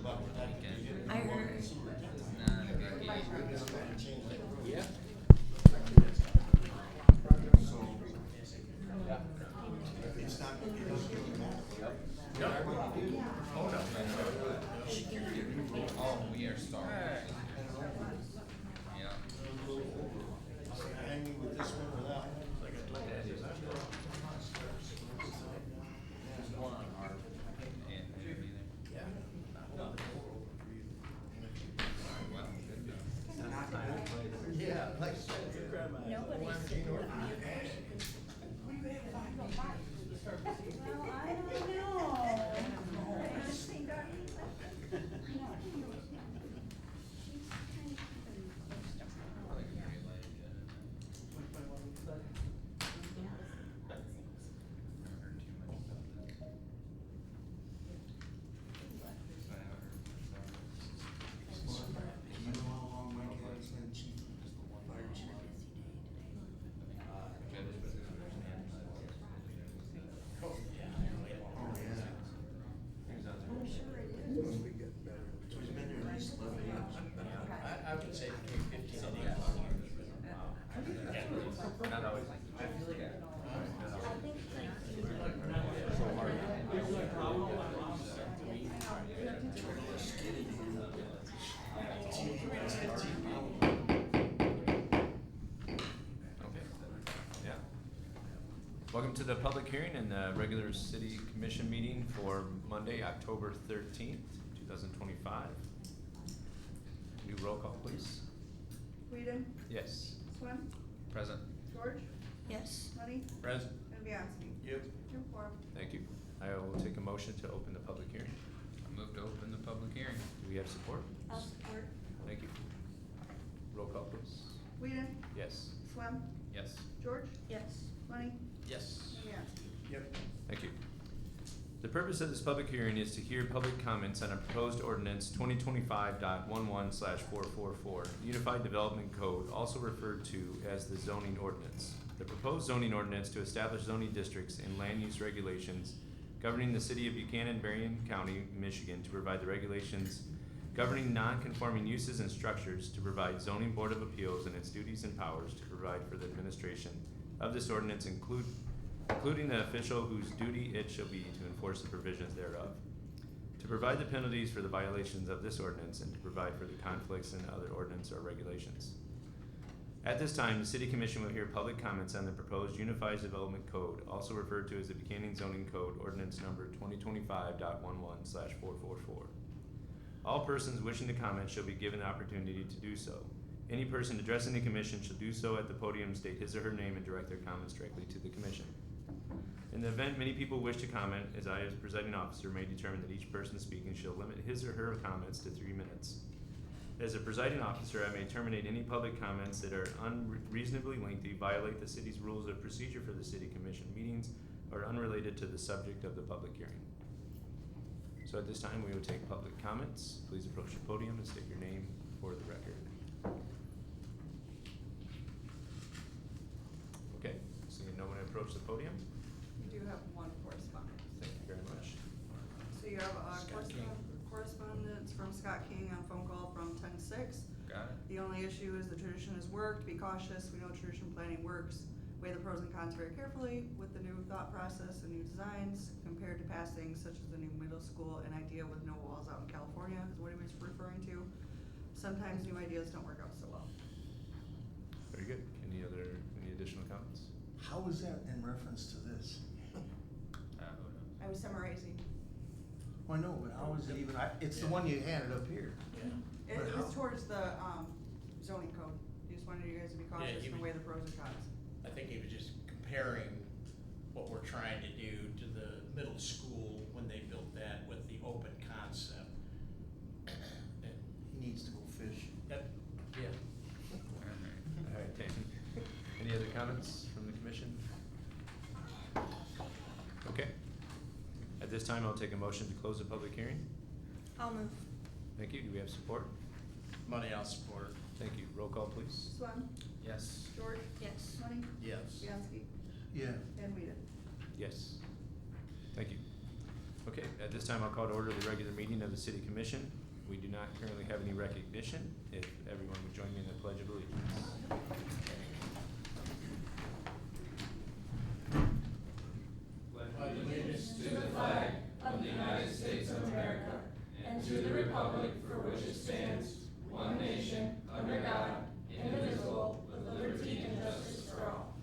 I heard. Not a good game. Yeah. It's not, it doesn't really matter. Oh, no. Oh, we are stars. Yeah. Hang me with this one or that one. And me neither. Well, good job. Yeah, like I said, your grandma. Nobody's sitting with me. Well, I don't know. I just think that. I like a very light agenda. I haven't heard too much about that. I haven't heard much about it. Do you know how long Mike has been chief? Fire chief? Oh, yeah. I'm sure it is. So he's been there at least 11 years. I would say between 15 and 18 Not always like. I think Okay, yeah. Welcome to the public hearing and the regular city commission meeting for Monday, October 13th, 2025. New roll call, please. Whedon, Yes. Swim, Present. George, yes. Money, Present. and Bianski. Yep. Your quorum. Thank you. I will take a motion to open the public hearing. I move to open the public hearing. Do we have support? I'll support. Thank you. Roll call, please. Whedon, Yes. Swim, Yes. George, Yes. Money, Yes. and Bianski. Yep. Thank you. The purpose of this public hearing is to hear public comments on a proposed ordinance 2025.11/444, Unified Development Code, also referred to as the zoning ordinance. The proposed zoning ordinance to establish zoning districts and land use regulations governing the city of Buchanan, Berrien County, Michigan, to provide the regulations governing non-conforming uses and structures, to provide zoning board of appeals and its duties and powers, to provide for the administration of this ordinance, including the official whose duty it shall be to enforce the provisions thereof, to provide the penalties for the violations of this ordinance, and to provide for the conflicts in other ordinance or regulations. At this time, the city commission will hear public comments on the proposed Unified Development Code, also referred to as the Buchanan Zoning Code, ordinance number 2025.11/444. All persons wishing to comment shall be given the opportunity to do so. Any person addressing the commission shall do so at the podium, state his or her name, and direct their comments directly to the commission. In the event many people wish to comment, as I, as presiding officer, may determine that each person speaking shall limit his or her comments to 3 minutes. As a presiding officer, I may terminate any public comments that are unreasonably lengthy, violate the city's rules of procedure for the city commission meetings, or unrelated to the subject of the public hearing. So at this time, we will take public comments. Please approach the podium and state your name for the record. Okay, seeing no one approach the podium, You do have one correspondence. thank you very much. So you have Scott King. correspondence from Scott King on phone call from 10-6. Got it. The only issue is the tradition has worked. Be cautious. We know tradition planning works. Weigh the pros and cons very carefully with the new thought process and new designs compared to past things such as the new middle school, an idea with no walls out in California is what he was referring to. Sometimes new ideas don't work out so well. Very good. Any additional comments? How is that in reference to this? Who knows? I was summarizing. Well, I know, but how is it even, it's the one you handed up here. It But was how- towards the zoning code. He just wanted you guys to be cautious he and was- weigh the pros and cons. I think he was just comparing what we're trying to do to the middle school when they built that with the open concept. And, He needs to go fish. yeah. All right, Dan. Any other comments from the commission? Okay. At this time, I'll take a motion to close the public hearing. I'll move. Thank you. Do we have support? Money I'll support. Thank you. Roll call, please. Swam, Yes. George, Yes. Money, Yes. Bianski, Yeah. and Whedon. Yes. Thank you. Okay, at this time, I'll call to order the regular meeting of the city commission. We do not currently have any recognition. If everyone would join me in the pledge of allegiance. Allegiance to the flag of the United States of America and to the republic for which it stands, one nation, under God, indivisible, with liberty and justice for all.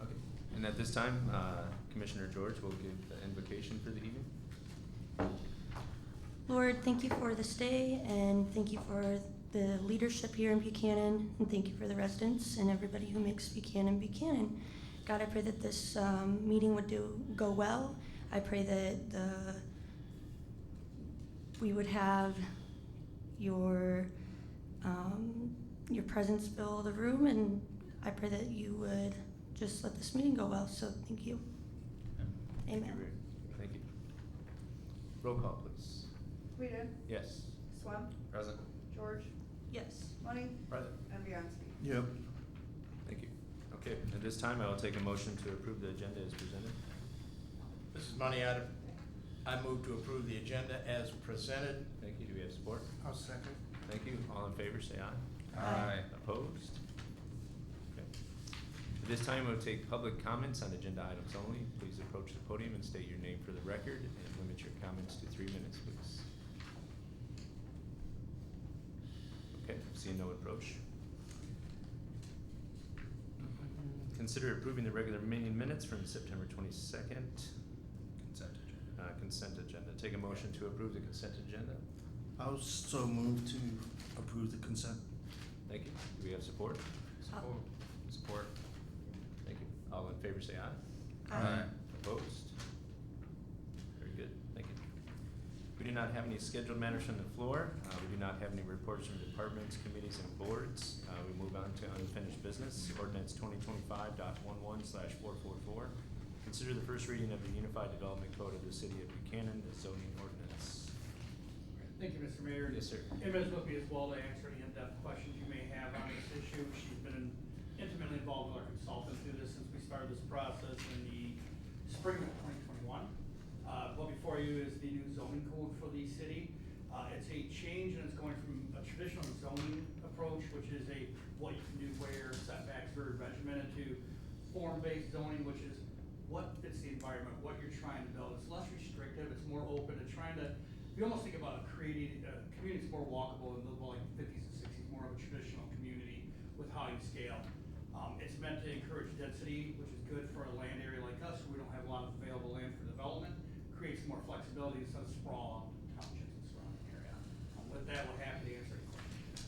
Okay, and at this time, Commissioner George will give the invocation for the evening. Lord, thank you for this day, and thank you for the leadership here in Buchanan, and thank you for the residents and everybody who makes Buchanan Buchanan. God, I pray that this meeting would go well. I pray that we would have your presence fill the room, and I pray that you would just let this meeting go well. So thank you. Thank you, Amen. Rick. Thank you. Roll call, please. Whedon, Yes. Swam, Present. George, Yes. Money, Present. and Bianski. Yep. Thank you. Okay, at this time, I will take a motion to approve the agenda as presented. This is Money. I move to approve the agenda as presented. Thank you. Do we have support? I'll second. Thank you. All in favor, say aye. Aye. Opposed? Okay. At this time, we'll take public comments on agenda items only. Please approach the podium and state your name for the record, and limit your comments to 3 minutes, please. Okay, seeing no approach. Consider approving the regular meeting minutes from September 22nd. Consent agenda. Consent agenda. Take a motion to approve the consent agenda. I'll so move to approve the consent. Thank you. Do we have support? Support. Support. Thank you. All in favor, say aye. Aye. Opposed? Very good, thank you. We do not have any scheduled matters from the floor. We do not have any reports from departments, committees, and boards. We move on to unfinished business. Ordinance 2025.11/444. Consider the first reading of the Unified Development Code of the City of Buchanan, the zoning ordinance. Thank you, Mr. Mayor. Yes, sir. Emma's with me as well to answer any in-depth questions you may have on this issue. She's been intimately involved with our consultant through this since we started this process in the spring of 2021. What before you is the new zoning code for the city. It's a change, and it's going from a traditional zoning approach, which is what you can do where setbacks very regimented, to form-based zoning, which is what fits the environment, what you're trying to build. It's less restrictive, it's more open, it's trying to, you almost think about creating a community that's more walkable and livable, like 50s and 60s, more of a traditional community with how you scale. It's meant to encourage density, which is good for a land area like us, where we don't have a lot of available land for development. Creates more flexibility instead of sprawl out townships and surrounding area. With that, we're happy to answer any questions.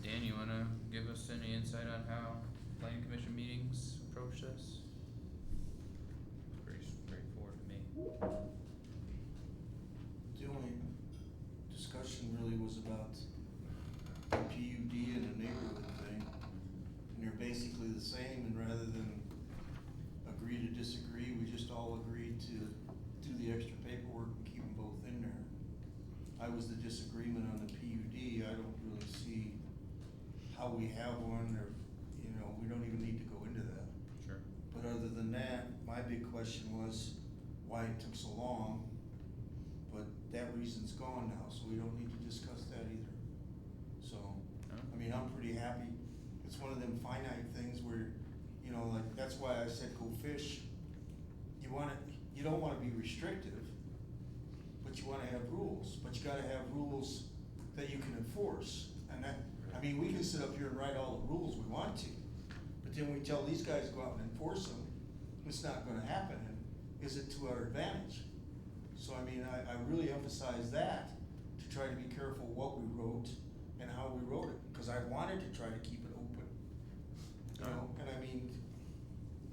Dan, you wanna give us any insight on how planning commission meetings approach this? Pretty straightforward to me. The only discussion really was about the PUD and the neighborhood thing. And they're basically the same, and rather than agree to disagree, we just all agreed to do the extra paperwork and keep them both in there. I was the disagreement on the PUD. I don't really see how we have one, or, we don't even need to go into that. Sure. But other than that, my big question was why it took so long. But that reason's gone now, so we don't need to discuss that either. So, I'm pretty happy. It's one of them finite things where, like, that's why I said go fish. You don't wanna be restrictive, but you wanna have rules, but you gotta have rules that you can enforce. And we can sit up here and write all the rules we want to, but then we tell these guys to go out and enforce them, it's not gonna happen, and is it to our advantage? So I really emphasize that, to try to be careful what we wrote and how we wrote it, because I wanted to try to keep it open.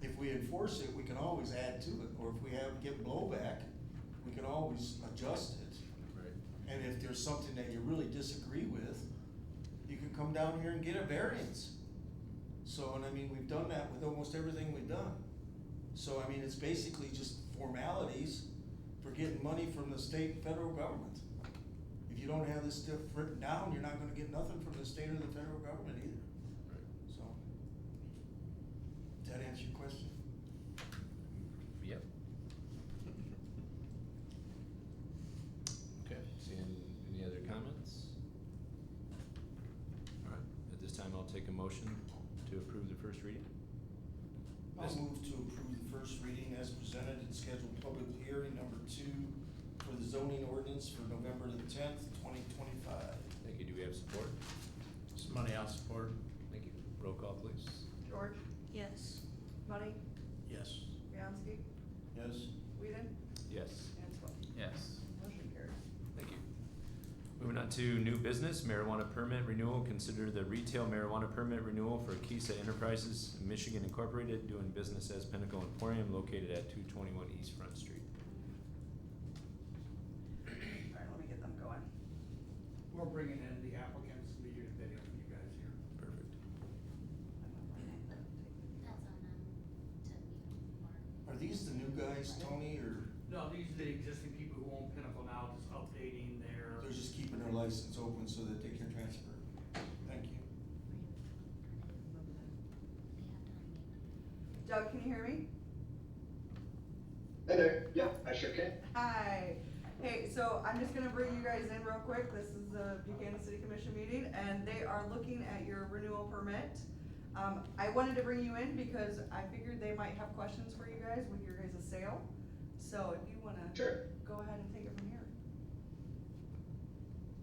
If we enforce it, we can always add to it, or if we get blowback, we can always adjust it. Right. And if there's something that you really disagree with, you can come down here and get a variance. So, we've done that with almost everything we've done. So, it's basically just formalities, for getting money from the state and federal government. If you don't have this stuff written down, you're not gonna get nothing from the state or the federal government either. So, does that answer your question? Yep. Okay, seeing any other comments? All right, at this time, I'll take a motion to approve the first reading. I'll move to approve the first reading as presented and schedule public hearing number 2 for the zoning ordinance for November the 10th, 2025. Thank you. Do we have support? It's money I'll support. Thank you. Roll call, please. George, Yes. Money, Yes. Bianski, Yes? Whedon, Yes. and Swett. Yes. Motion carries. Thank you. Moving on to new business, marijuana permit renewal. Consider the retail marijuana permit renewal for Kisa Enterprises, Michigan Incorporated, doing business as Pinnacle Emporium located at 221 East Front Street. Alright, let me get them going. We're bringing in the applicants, the video for you guys here. Perfect. That's on them to meet more. Are these the new guys, Tony, or No, these are the existing people who own Pinnacle now, just updating their. they're just keeping their license open so that they can transfer? Thank you. Doug, can you hear me? Hey there, yeah, I sure can. Hi. Hey, so I'm just gonna bring you guys in real quick. This is the Buchanan City Commission meeting, and they are looking at your renewal permit. I wanted to bring you in because I figured they might have questions for you guys with your guys' sale. So if you wanna Sure. go ahead and take it from here.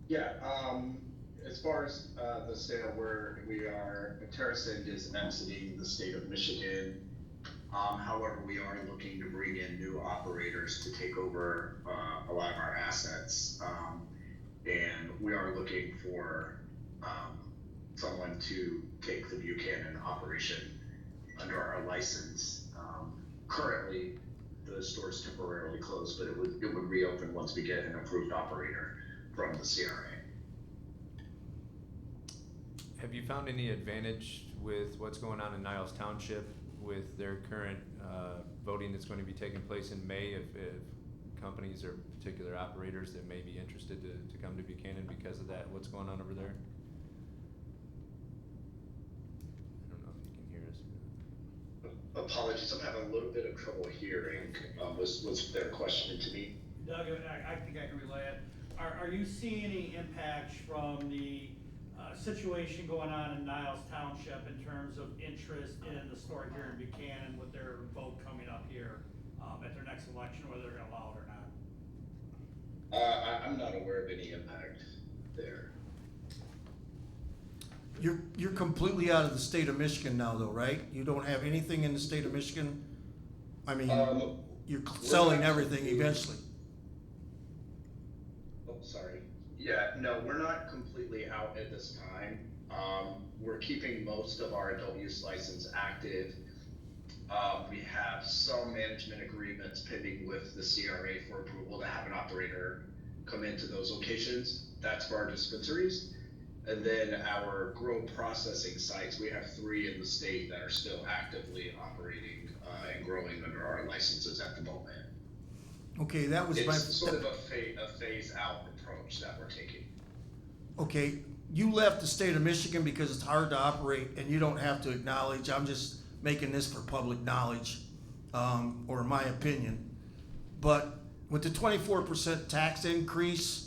Yeah, as far as, the sale, TerraSync is exiting the state of Michigan. However, we are looking to bring in new operators to take over, a lot of our assets. And we are looking for, someone to take the Buchanan operation under our license. Currently, the store's temporarily closed, but it would reopen once we get an approved operator from the CRA. Have you found any advantage with what's going on in Niles Township with their current voting that's going to be taking place in May, if companies or particular operators that may be interested to come to Buchanan because of that, what's going on over there? I don't know if you can hear us. Apologies, I'm having a little bit of trouble hearing. Was there a question to me? Doug, I think I can relay it. Are you seeing any impacts from the situation going on in Niles Township in terms of interest in the store here in Buchanan with their vote coming up here at their next election, whether they're gonna allow it or not? I'm not aware of any impact there. You're completely out of the state of Michigan now though, right? You don't have anything in the state of Michigan? I mean, you're selling everything eventually. Oh, sorry. Yeah, no, we're not completely out at this time. We're keeping most of our adult use license active. We have some management agreements pending with the CRA for approval to have an operator come into those locations. That's for our dispensaries. And then our grow processing sites, we have 3 in the state that are still actively operating and growing under our licenses at the moment. Okay, that was my. It's sort of a phase out approach that we're taking. Okay, you left the state of Michigan because it's hard to operate and you don't have to acknowledge, I'm just making this for public knowledge, or my opinion. But with the 24% tax increase,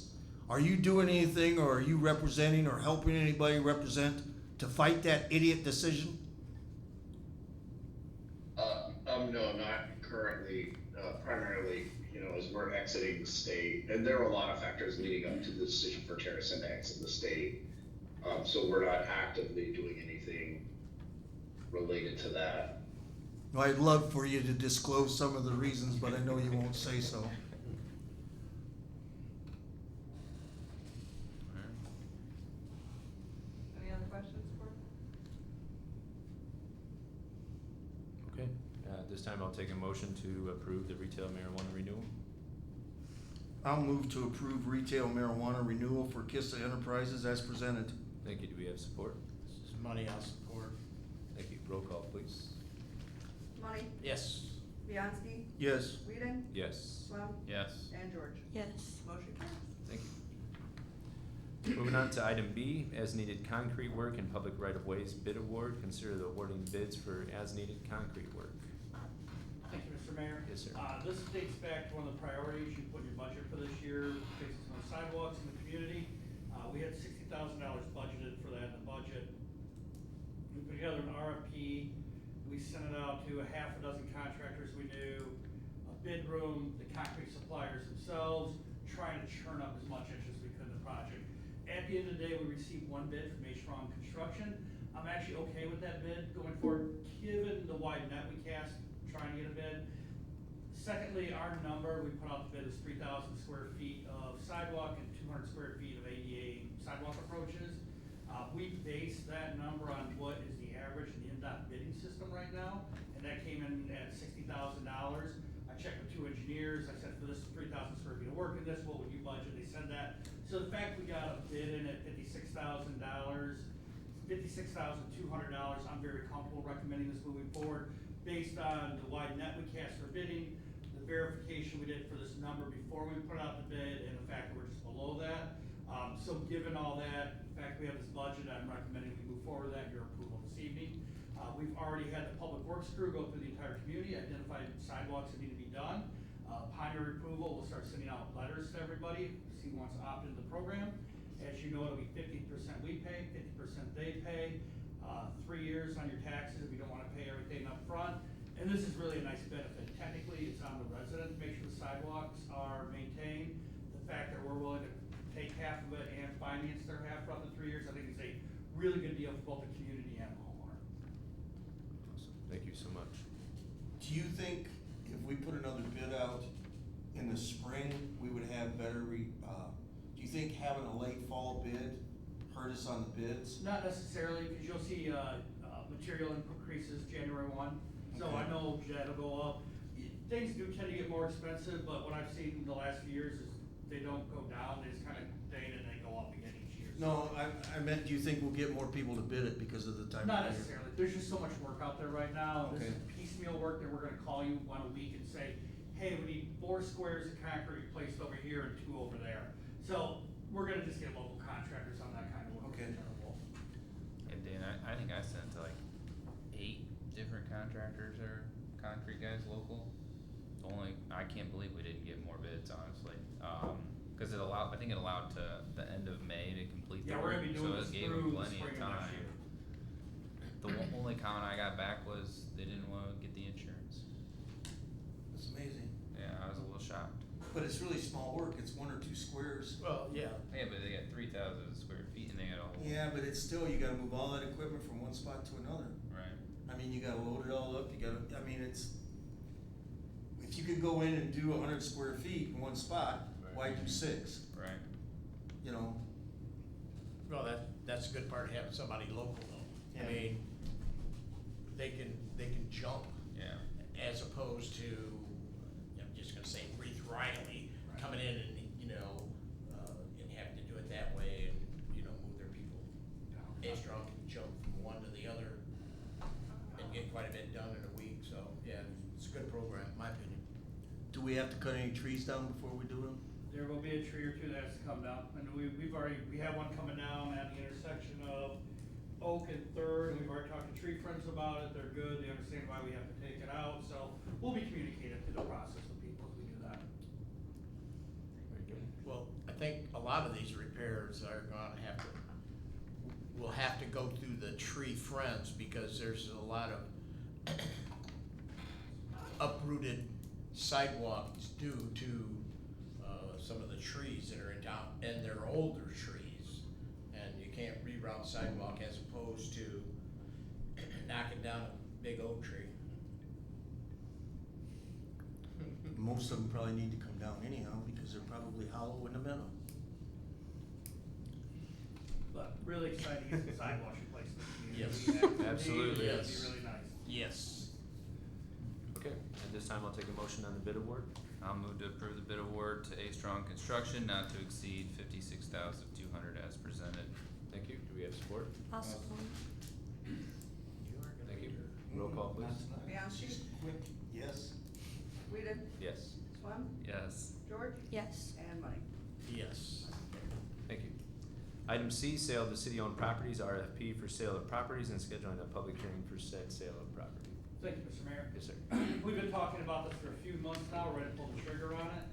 are you doing anything or are you representing or helping anybody represent to fight that idiot decision? No, not currently, primarily, as we're exiting the state, and there are a lot of factors leading up to the decision for TerraSync to exit the state. So we're not actively doing anything related to that. Well, I'd love for you to disclose some of the reasons, but I know you won't say so. Any other questions for? Okay, at this time I'll take a motion to approve the retail marijuana renewal. I'll move to approve retail marijuana renewal for Kissa Enterprises as presented. Thank you. Do we have support? This is money I'll support. Thank you. Roll call, please. Money, Yes. Bianski, Yes. Whedon, Yes. Swam, Yes. and George. Yes. Motion carries. Thank you. Moving on to item B, as-needed concrete work and public right-of-ways bid award. Consider the awarding bids for as-needed concrete work. Thank you, Mr. Mayor. Yes, sir. This dates back to one of the priorities you put in your budget for this year, fixing some sidewalks in the community. We had $60,000 budgeted for that in the budget. We put together an RFP, we sent it out to a half a dozen contractors we knew, a bid room, the concrete suppliers themselves, trying to churn up as much interest as we could in the project. At the end of the day, we received one bid from A-Strong Construction. I'm actually okay with that bid going forward, given the wide net we cast, trying to get a bid. Secondly, our number, we put out the bid is 3,000 square feet of sidewalk and 200 square feet of ADA sidewalk approaches. We based that number on what is the average in the NDOT bidding system right now, and that came in at $60,000. I checked with two engineers, I said, for this 3,000 square feet of work in this, what would you budget? They said that. So the fact we got a bid in at $56,200, I'm very comfortable recommending this moving forward, based on the wide net we cast for bidding, the verification we did for this number before we put out the bid, and the fact that we're just below that. So given all that, the fact we have this budget, I'm recommending we move forward with that, your approval this evening. We've already had the public works crew go through the entire community, identify sidewalks that need to be done. Primary approval, we'll start sending out letters to everybody, see who wants to opt into the program. As you know, it'll be 50% we pay, 50% they pay. 3 years on your taxes if you don't wanna pay everything up front. And this is really a nice benefit. Technically, it's on the resident to make sure the sidewalks are maintained. The fact that we're willing to take half of it and finance their half for up to 3 years, I think is a really good deal for both the community and the homeowner. Awesome. Thank you so much. Do you think if we put another bid out in the spring, we would have better do you think having a late fall bid hurt us on the bids? Not necessarily, because you'll see, material increases January 1, so I Okay. know that'll go up. Things do tend to get more expensive, but what I've seen in the last few years is they don't go down, they just kind of stay and they go up again each year. No, I meant, do you think we'll get more people to bid it because of the time of Not year? necessarily, there's just so much work out there right now, this is Okay. piecemeal work that we're gonna call you one a week and say, hey, we need 4 squares of concrete placed over here and 2 over there. So, we're gonna just get local contractors on that kind of work. Okay. And Dan, I think I sent to like 8 different contractors or concrete guys local. I can't believe we didn't get more bids, honestly. Cause I think it allowed to the end of May to complete the Yeah, we're work, gonna be so doing it this gave through them the plenty spring of of next time. year. The only comment I got back was they didn't wanna get the insurance. That's amazing. Yeah, I was a little shocked. But it's really small work, it's 1 or 2 squares. Well, yeah, Yeah, but they got 3,000 square feet and they got a whole. Yeah, but it's still, you gotta move all that equipment from one spot to another. Right. I mean, you gotta load it all up, if you could go in and do 100 square feet in one spot, why do 6? Right. You know? well, that's a good part of having somebody local though. I Yeah. mean, they can jump. Yeah. As opposed to, I'm just gonna say Reeve Riley coming in and, and having to do it that way and, move their people. A-Strong can jump from one to the other and get quite a bit done in a week, so, yeah, it's a good program, in my opinion. Do we have to cut any trees down before we do them? There will be a tree or 2 that has to come down, and we have one coming down at the intersection of Oak and Third, we've already talked to tree friends about it, they're good, they understand why we have to take it out, so we'll be communicating through the process with people as we do that. Very good. Well, I think a lot of these repairs are we'll have to go through the tree friends because there's a lot of uprooted sidewalks due to, some of the trees that are in town, and they're older trees. And you can't reroute sidewalk as opposed to knocking down a big oak tree. Most of them probably need to come down anyhow, because they're probably hollow in the middle. But really excited to get the sidewalks replaced in the Yes. community. Absolutely. That'd Yes. be really nice. Yes. Okay, at this time, I'll take a motion on the bid award. I'll move to approve the bid award to A-Strong Construction not to exceed 56,200 as presented. Thank you. Do we have support? Possible. Thank you. Roll call, please. Not tonight. Bianski, Quick, yes. Whedon, Yes. Swam, Yes. George, Yes. and Money. Yes. Thank you. Item C, sale of the city-owned properties, RFP for sale of properties and scheduling a public hearing for said sale of property. Thank you, Mr. Mayor. Yes, sir. We've been talking about this for a few months now, we're ready to pull the trigger on it.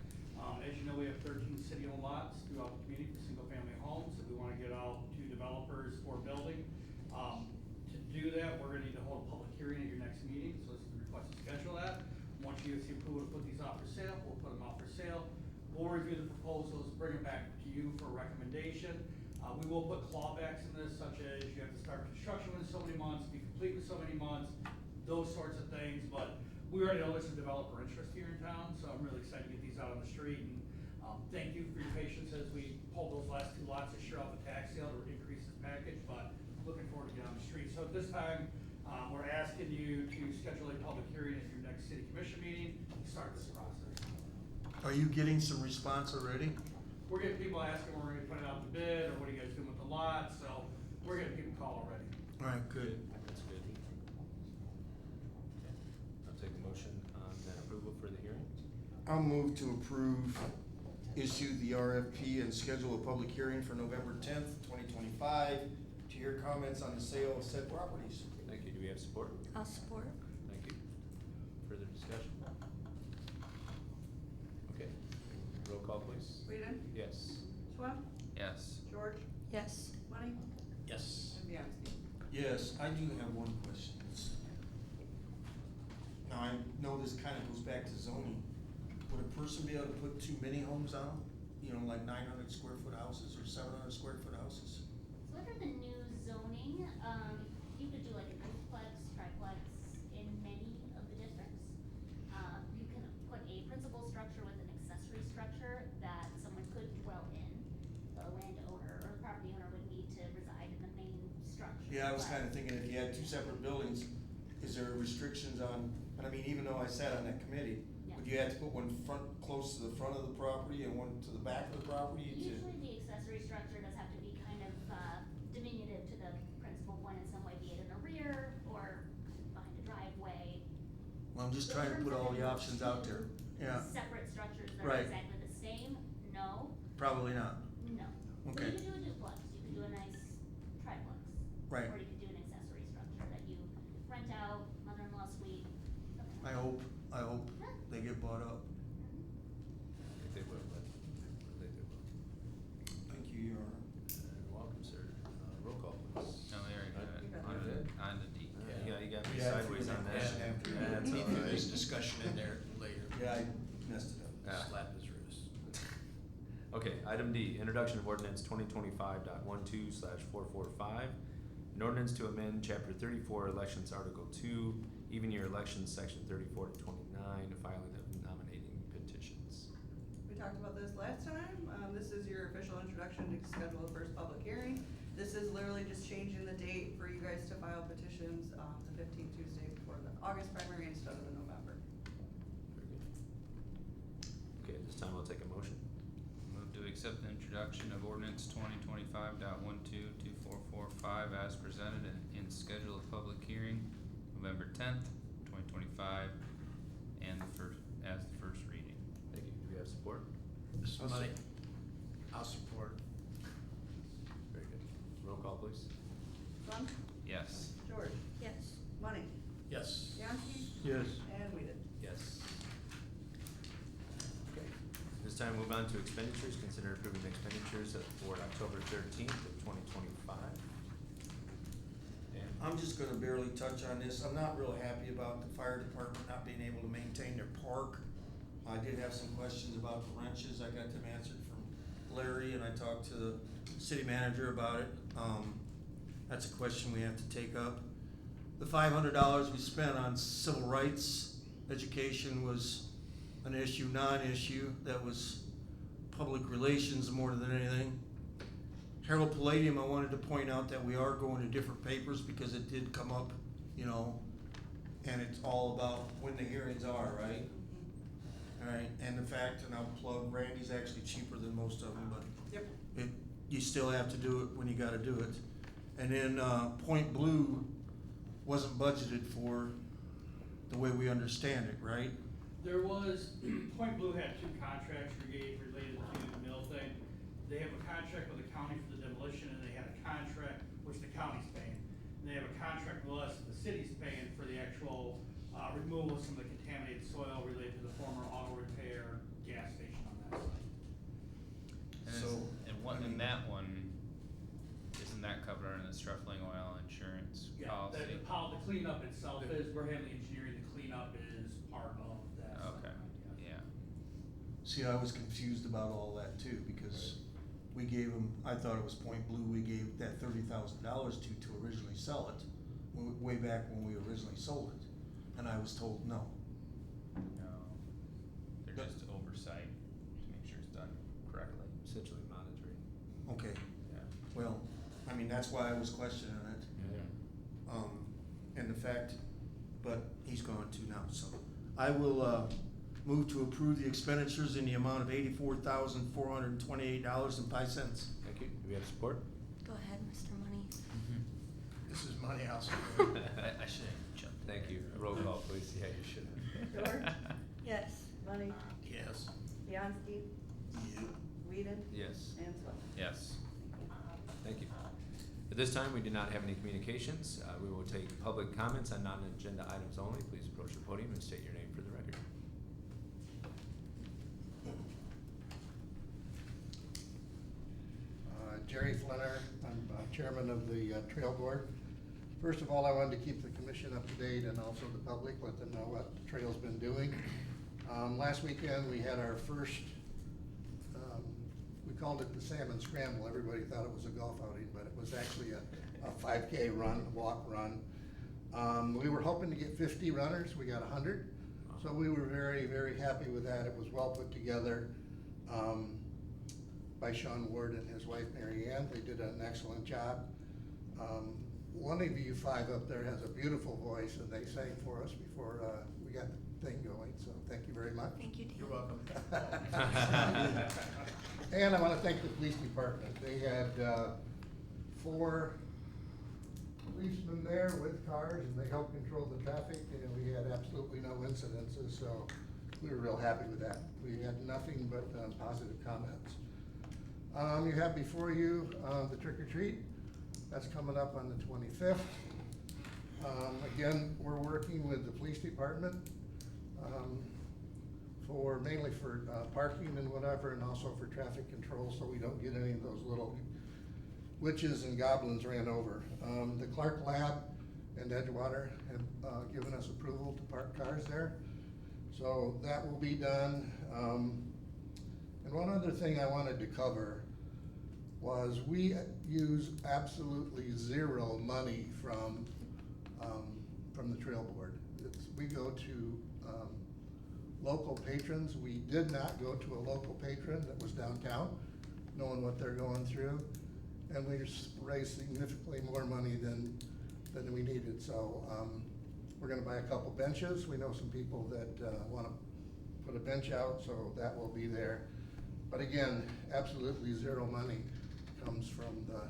As you know, we have 13 city-owned lots throughout the community for single-family homes that we wanna get out to developers for building. To do that, we're gonna need to hold a public hearing at your next meeting, so this is the request to schedule that. Once you give us the approval to put these out for sale, we'll put them out for sale. We'll review the proposals, bring them back to you for recommendation. We will put clawbacks in this, such as you have to start construction within so many months, be complete with so many months, those sorts of things, but we already know there's some developer interest here in town, so I'm really excited to get these out on the street, and, thank you for your patience as we pulled those last two lots this year off the tax sale to increase this package, but looking forward to getting on the street. So at this time, we're asking you to schedule a public hearing at your next city commission meeting, to start this process. Are you getting some response already? We're getting people asking when we're gonna put it out to bid, or what are you guys doing with the lot, so we're getting people call already. Alright, good. That's good. Okay. I'll take a motion on that approval for the hearing. I'll move to approve, issue the RFP and schedule a public hearing for November 10th, 2025 to hear comments on the sale of said properties. Thank you. Do we have support? I'll support. Thank you. Further discussion? Okay. Roll call, please. Whedon, Yes. Swam, Yes. George, Yes. Money, Yes. and Bianski. Yes, I do have one question. Now, I know this kind of goes back to zoning. Would a person be able to put too many homes on? You know, like 900 square foot houses or 700 square foot houses? So under the new zoning, you could do like a duplex, triplex in many of the districts. You can put a principal structure with an accessory structure that someone could dwell in. The landowner or the property owner would need to reside in the main structure. Yeah, I was but- kinda thinking if you had two separate buildings, is there restrictions on, and I mean, even though I sat on that committee, Yeah. would you have to put one close to the front of the property and one to the back of the property? Usually the accessory structure does have to be kind of diminutive to the principal one in some way, be it in the rear or behind a driveway. Well, I'm just So trying to in put terms all of the options out there. Yeah, Separate structures that are Right. exactly the same, no, probably not. no. So Okay. you could do a duplex, you could do a nice triplex. Right. Or you could do an accessory structure that you rent out, mother-in-law suite, something like I that. hope Yeah. they get bought up. I think they will, but I think they will. Thank you, Your Honor. You're welcome, sir. Roll call, please. No, they already got it. You got On it. to- on to D. Yeah, you got me Yeah, sideways on that. question after. Yeah, that's Need all for right. this discussion in there later. Yeah, I messed it up. Yeah. Slap his wrist. Okay, item D, introduction of ordinance 2025.12/445. An ordinance to amend chapter 34 elections, article 2, even year elections, section 34 to 29, filing of nominating petitions. We talked about this last time. This is your official introduction to schedule the first public hearing. This is literally just changing the date for you guys to file petitions, the 15th Tuesday before the August primary instead of the November. Very good. Okay, at this time I'll take a motion. Move to accept the introduction of ordinance 2025.122445 as presented and schedule a public hearing November 10th, 2025, and as the first reading. Thank you. Do we have support? Mr. Money, I'll support. Very good. Roll call, please. Swam, Yes. George, Yes. Money, Yes. Bianski, Yes. and Whedon. Yes. Okay. This time move on to expenditures. Consider approving expenditures for October 13th of 2025. Dan? I'm just gonna barely touch on this. I'm not real happy about the fire department not being able to maintain their park. I did have some questions about the wrenches. I got them answered from Larry, and I talked to the city manager about it. That's a question we have to take up. The $500 we spent on civil rights education was an issue, non-issue. That was public relations more than anything. Herald Palladium, I wanted to point out that we are going to different papers because it did come up, you know, and it's all about when the hearings are, right? Alright, and the fact, and I'll plug, Randy's actually cheaper than most of them, but Yep. you still have to do it when you gotta do it. And then, Point Blue wasn't budgeted for the way we understand it, right? There was, Point Blue had two contracts related to the mill thing. They have a contract with the county for the demolition, and they had a contract, which the county's paying. And they have a contract with us, the city's paying for the actual, removal of some of the contaminated soil related to the former auto repair gas station on that site. And So, I mean- in that one, isn't that covered under the Struffling Oil Insurance Yeah, policy? the cleanup itself is, we're handling engineering, the cleanup is part of that. Okay, settlement, yes. yeah. See, I was confused about all that too, because we gave them, I thought it was Point Blue, we gave that $30,000 to originally sell it, way back when we originally sold it, and I was told no. No, they're just oversight to make sure it's done correctly. Essentially monitoring. Okay, Yeah. well, I mean, that's why I was questioning it. Yeah. And the fact, but he's gone too now, so. I will, move to approve the expenditures in the amount of $84,428.05. Thank you. Do we have support? Go ahead, Mr. Money. This is money also. I should have jumped. Thank you. Roll call, please. Yeah, you should have. George? Yes. Money? Yes. Bianski? Whedon? Yes. And Swett. Yes. Thank you. At this time, we do not have any communications. We will take public comments on non-agenda items only. Please approach the podium and state your name for the record. Jerry Flinner, I'm chairman of the Trail Board. First of all, I wanted to keep the commission up to date and also the public, let them know what the trail's been doing. Last weekend, we had our first, we called it the Salmon Scramble. Everybody thought it was a golf outing, but it was actually a 5K run, a walk run. We were hoping to get 50 runners, we got 100. So we were very, very happy with that. It was well put together by Sean Ward and his wife Mary Ann. They did an excellent job. One of you five up there has a beautiful voice, and they sang for us before we got the thing going, so thank you very much. Thank you, Dan. You're welcome. And I want to thank the police department. They had 4 policemen there with cars, and they helped control the traffic, and we had absolutely no incidences, so we were real happy with that. We had nothing but positive comments. You have before you the trick or treat. That's coming up on the 25th. Again, we're working with the police department mainly for parking and whatever, and also for traffic control, so we don't get any of those little witches and goblins ran over. The Clark Lab and Edgewater have given us approval to park cars there, so that will be done. And one other thing I wanted to cover was we use absolutely zero money from the Trail Board. We go to local patrons. We did not go to a local patron that was downtown, knowing what they're going through, and we raised significantly more money than we needed. So we're gonna buy a couple benches. We know some people that wanna put a bench out, so that will be there. But again, absolutely zero money comes from the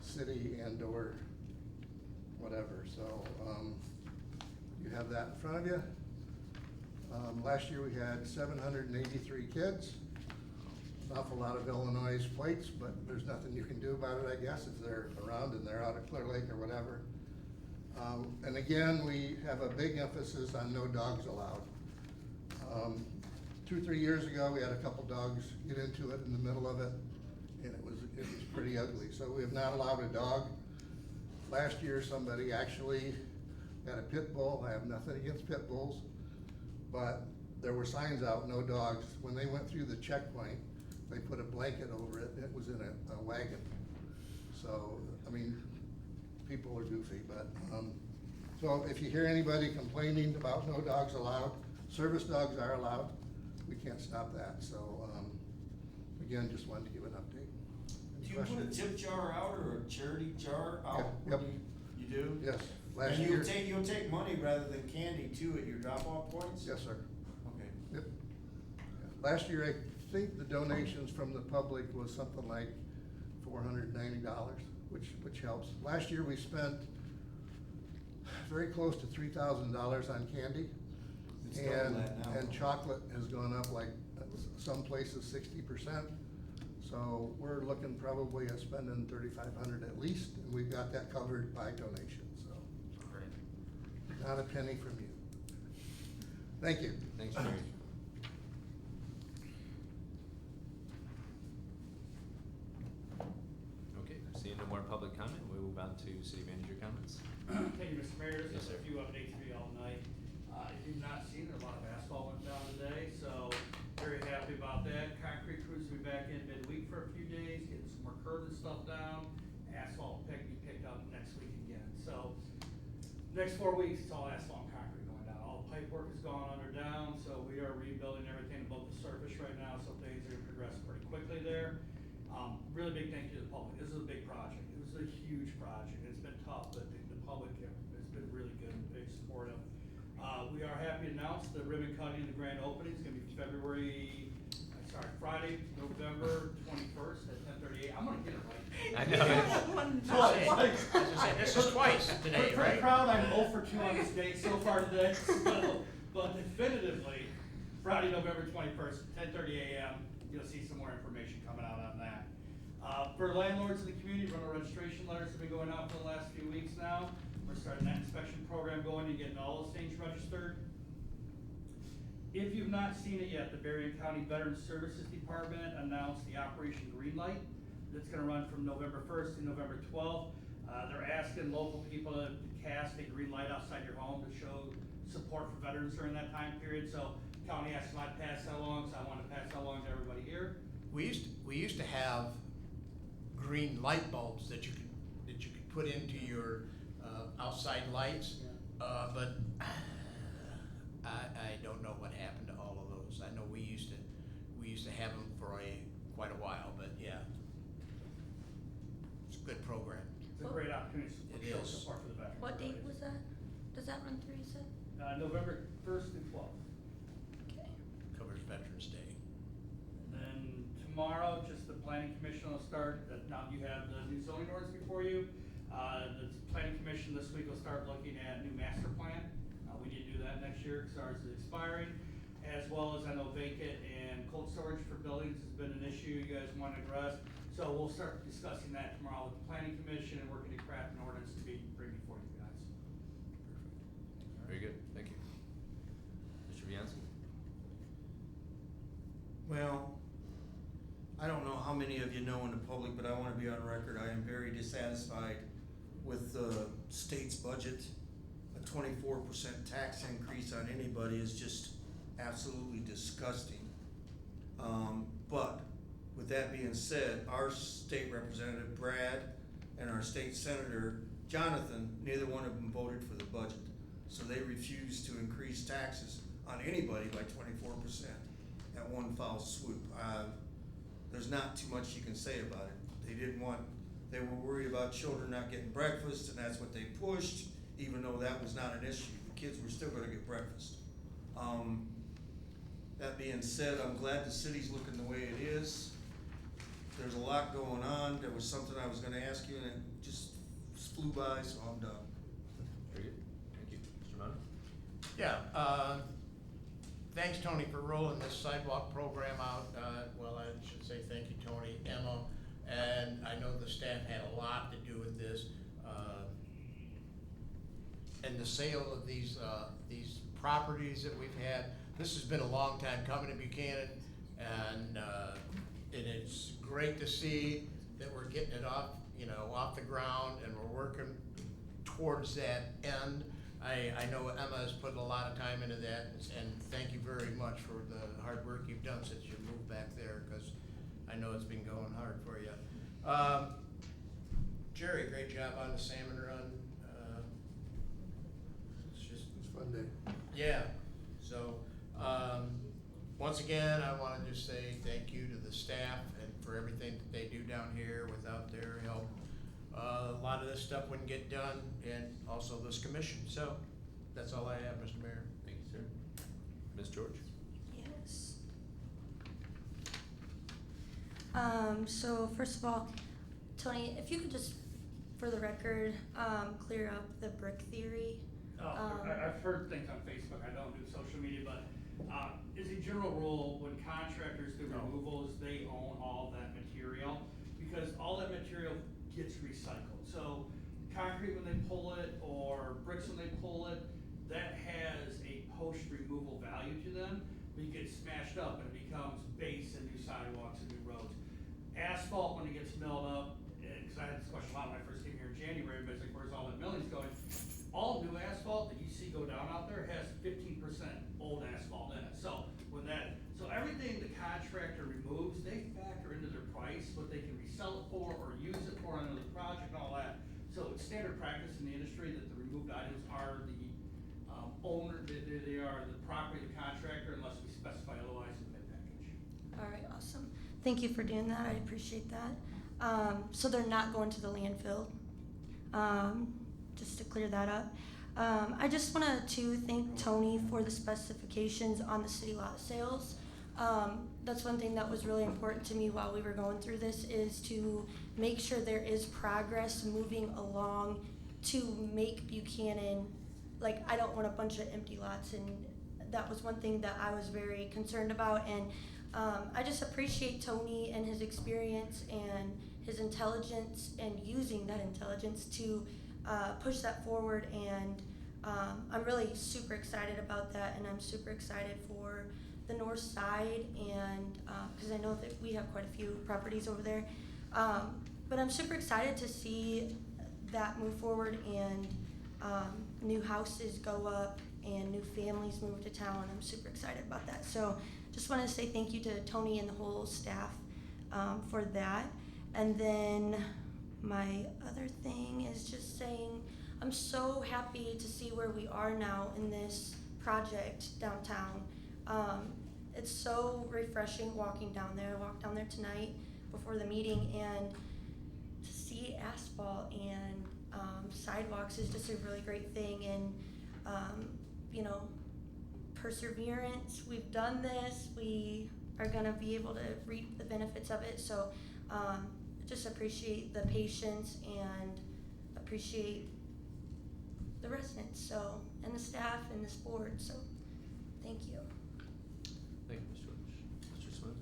city and or whatever, so you have that in front of you. Last year we had 783 kids, an awful lot of Illinois plates, but there's nothing you can do about it, I guess, if they're around and they're out at Clear Lake or whatever. And again, we have a big emphasis on no dogs allowed. 2 or 3 years ago, we had a couple dogs get into it in the middle of it, and it was pretty ugly. So we have not allowed a dog. Last year, somebody actually had a pit bull. I have nothing against pit bulls, but there were signs out, no dogs. When they went through the checkpoint, they put a blanket over it, and it was in a wagon. So, I mean, people are goofy, but, so if you hear anybody complaining about no dogs allowed, service dogs are allowed. We can't stop that, so, again, just wanted to give an update. Any Do you put a questions? tip jar out or a charity jar out? Yep. You do? Yes, last And year. you'll take money rather than candy too at your drop-off points? Yes, sir. Okay. Yep. Last year, I think the donations from the public was something like $490, which helps. Last year, we spent very close to $3,000 on candy, It's double And, that now. and chocolate has gone up like some places 60%. So we're looking probably at spending 3,500 at least, and we've got that covered by donation, so Great. not a penny from you. Thank you. Thanks, Jerry. Okay, seeing no more public comment, we move on to city manager comments. Thank you, Mr. Mayor. Yes, Just sir. a few updates for you all tonight. If you've not seen it, a lot of asphalt went down today, so very happy about that. Concrete crews will be back in midweek for a few days, getting some more curb and stuff down. Asphalt be picked up next week again. So next 4 weeks, it's all asphalt and concrete going down. All the pipe work is gone under down, so we are rebuilding everything above the surface right now, so things are gonna progress pretty quickly there. Really big thank you to the public. This is a big project. It was a huge project. It's been tough, but the public has been really good and very supportive. We are happy to announce the ribbon cutting and the grand opening is gonna be Friday, November 21st at 10:38. I'm gonna get it right. I know. As I said, this is twice today, For the right? crowd, I'm 0 for 2 on this date so far today, so, but definitively, Friday, November 21st, 10:30 a.m., you'll see some more information coming out on that. For landlords in the community, rental registration letters have been going out for the last few weeks now. We're starting that inspection program going and getting all those things registered. If you've not seen it yet, the Berrien County Veterans Services Department announced the Operation Greenlight. That's gonna run from November 1st to November 12th. They're asking local people to cast a green light outside your home to show support for veterans during that time period. So county asked me to pass that along, so I wanted to pass that along to everybody here. We used to have green light bulbs that you could put into your outside lights, but I don't know what happened to all of those. I know we used to have them for quite a while, but yeah, it's a good program. It's a great opportunity It to show is. support for the veterans. What date was that? Does that run through, you said? November 1st through 12th. Okay. Covers Veterans Day. And then tomorrow, just the planning commission will start, now you have the new zoning ordinance before you. The planning commission this week will start looking at new master plan. We need to do that next year because ours is expiring. As well as I know vacant and cold storage for buildings has been an issue you guys want to address. So we'll start discussing that tomorrow with the planning commission and working to craft an ordinance to bring before you guys. Perfect. Very good, thank you. Mr. Viancy? Well, I don't know how many of you know in the public, but I wanna be on record, I am very dissatisfied with the state's budget. A 24% tax increase on anybody is just absolutely disgusting. But with that being said, our state representative Brad and our state senator Jonathan, neither one of them voted for the budget. So they refused to increase taxes on anybody by 24% at one foul swoop. There's not too much you can say about it. They were worried about children not getting breakfast, and that's what they pushed, even though that was not an issue. The kids were still gonna get breakfast. That being said, I'm glad the city's looking the way it is. There's a lot going on. There was something I was gonna ask you, and it just flew by, so I'm done. Very good, thank you. Mr. Munn? Yeah, thanks, Tony, for rolling this sidewalk program out. Well, I should say thank you, Tony, Emma, and I know the staff had a lot to do with this. And the sale of these properties that we've had, this has been a long time coming in Buchanan, and it's great to see that we're getting it off the ground, and we're working towards that end. I know Emma has put a lot of time into that, and thank you very much for the hard work you've done since you moved back there, because I know it's been going hard for you. Jerry, great job on the salmon run. It's a fun day. Yeah, so, once again, I wanna just say thank you to the staff and for everything that they do down here. Without their help, a lot of this stuff wouldn't get done, and also this commission. So, that's all I have, Mr. Mayor. Thank you, sir. Ms. George? Yes. So first of all, Tony, if you could just, for the record, clear up the brick theory. I've heard things on Facebook, I don't do social media, but, as a general rule, when contractors do removals, they own all that material, because all that material gets recycled. So concrete when they pull it, or bricks when they pull it, that has a post-removal value to them, but it gets smashed up and it becomes base and new sidewalks and new roads. Asphalt, when it gets milled up, because I had this question a lot when I first came here in January, everybody's like, where's all that milling's going? All new asphalt that you see go down out there has 15% old asphalt in it. So everything the contractor removes, they factor into their price, what they can resell it for or use it for on another project and all that. So it's standard practice in the industry that the removed items are the owner, they are the property of the contractor unless we specify otherwise in the bid package. All right, awesome. Thank you for doing that. I appreciate that. So they're not going to the landfill. Just to clear that up. I just wanted to thank Tony for the specifications on the city lot sales. That's one thing that was really important to me while we were going through this, is to make sure there is progress moving along to make Buchanan, like, I don't want a bunch of empty lots, and that was one thing that I was very concerned about. And I just appreciate Tony and his experience and his intelligence, and using that intelligence to push that forward. And I'm really super excited about that, and I'm super excited for the north side, and because I know that we have quite a few properties over there. But I'm super excited to see that move forward, and new houses go up and new families move to town. I'm super excited about that. So just want to say thank you to Tony and the whole staff for that. And then my other thing is just saying I'm so happy to see where we are now in this project downtown. It's so refreshing walking down there. I walked down there tonight before the meeting, and to see asphalt and sidewalks is just a really great thing. And perseverance, we've done this, we are gonna be able to reap the benefits of it. So just appreciate the patience and appreciate the residents, and the staff and this board, so thank you. Thank you, Mr. Lynch. Mr. Smith?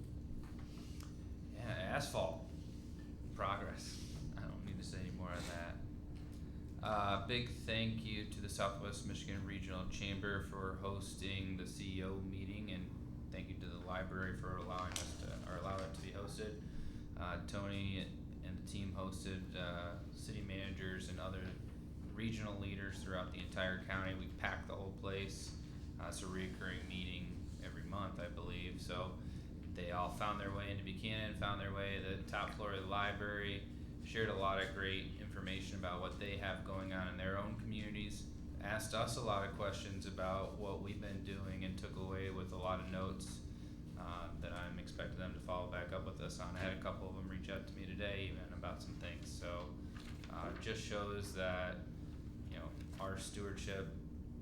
Yeah, asphalt, progress. I don't need to say any more on that. Big thank you to the Southwest Michigan Regional Chamber for hosting the CEO meeting, and thank you to the library for allowing it to be hosted. Tony and the team hosted city managers and other regional leaders throughout the entire county. We packed the whole place. It's a recurring meeting every month, I believe. So they all found their way into Buchanan, found their way to the top floor of the library, shared a lot of great information about what they have going on in their own communities, asked us a lot of questions about what we've been doing, and took away with a lot of notes that I'm expecting them to follow back up with us on. I had a couple of them reach out to me today even about some things. So just shows that our stewardship,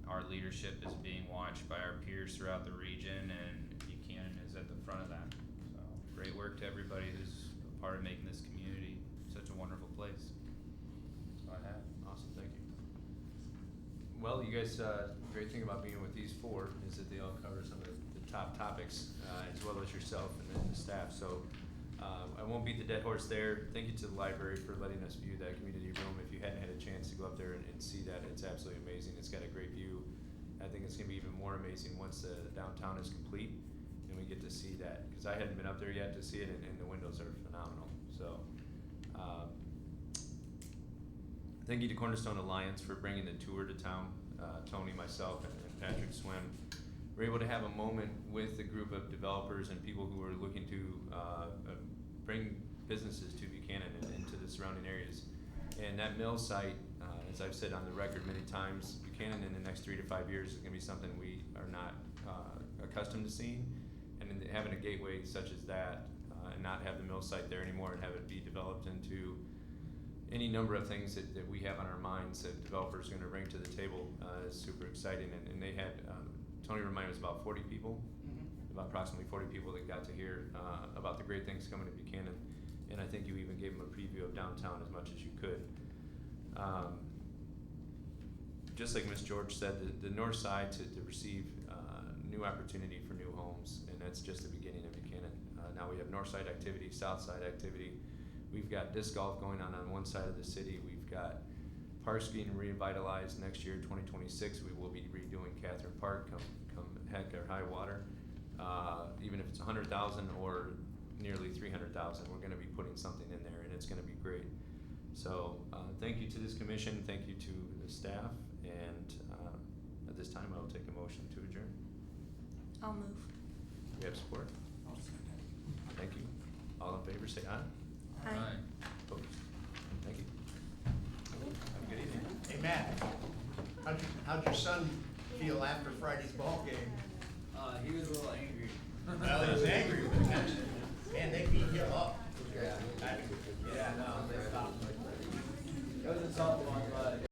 our leadership is being watched by our peers throughout the region, and Buchanan is at the front of that. So great work to everybody who's a part of making this community such a wonderful place. That's all I have. Awesome, thank you. Well, you guys, great thing about being with these four is that they all cover some of the top topics, as well as yourself and then the staff. So I won't beat the dead horse there. Thank you to the library for letting us view that community room. If you hadn't had a chance to go up there and see that, it's absolutely amazing. It's got a great view. I think it's gonna be even more amazing once the downtown is complete and we get to see that, because I hadn't been up there yet to see it, and the windows are phenomenal. So thank you to Cornerstone Alliance for bringing the tour to town. Tony, myself, and Patrick Swim were able to have a moment with a group of developers and people who were looking to bring businesses to Buchanan and into the surrounding areas. And that mill site, as I've said on the record many times, Buchanan in the next 3 to 5 years is gonna be something we are not accustomed to seeing. And in having a gateway such as that, and not have the mill site there anymore, and have it be developed into any number of things that we have on our minds that developers are gonna bring to the table, is super exciting. And they had, Tony reminded us about 40 people, about approximately 40 people that got to hear about the great things coming to Buchanan. And I think you even gave them a preview of downtown as much as you could. just like Ms. George said, the north side to receive, new opportunity for new homes, and that's just the beginning of Buchanan. Now we have north side activity, south side activity. We've got disc golf going on one side of the city. We've got parks being revitalized next year, 2026. We will be redoing Catherine Park come heck or high water. Even if it's 100,000 or nearly 300,000, we're gonna be putting something in there, and it's gonna be great. So, thank you to this commission, thank you to the staff, and, at this time, I will take a motion to adjourn. I'll move. We have support? Thank you. All in favor, say aye. Aye. Opposed? Thank you. Have a good evening. Hey, Matt, how'd your son feel after Friday's ball game? He was a little angry. Well, he was angry, but man, they beat him up. Yeah, no, they stopped. It was a tough one, but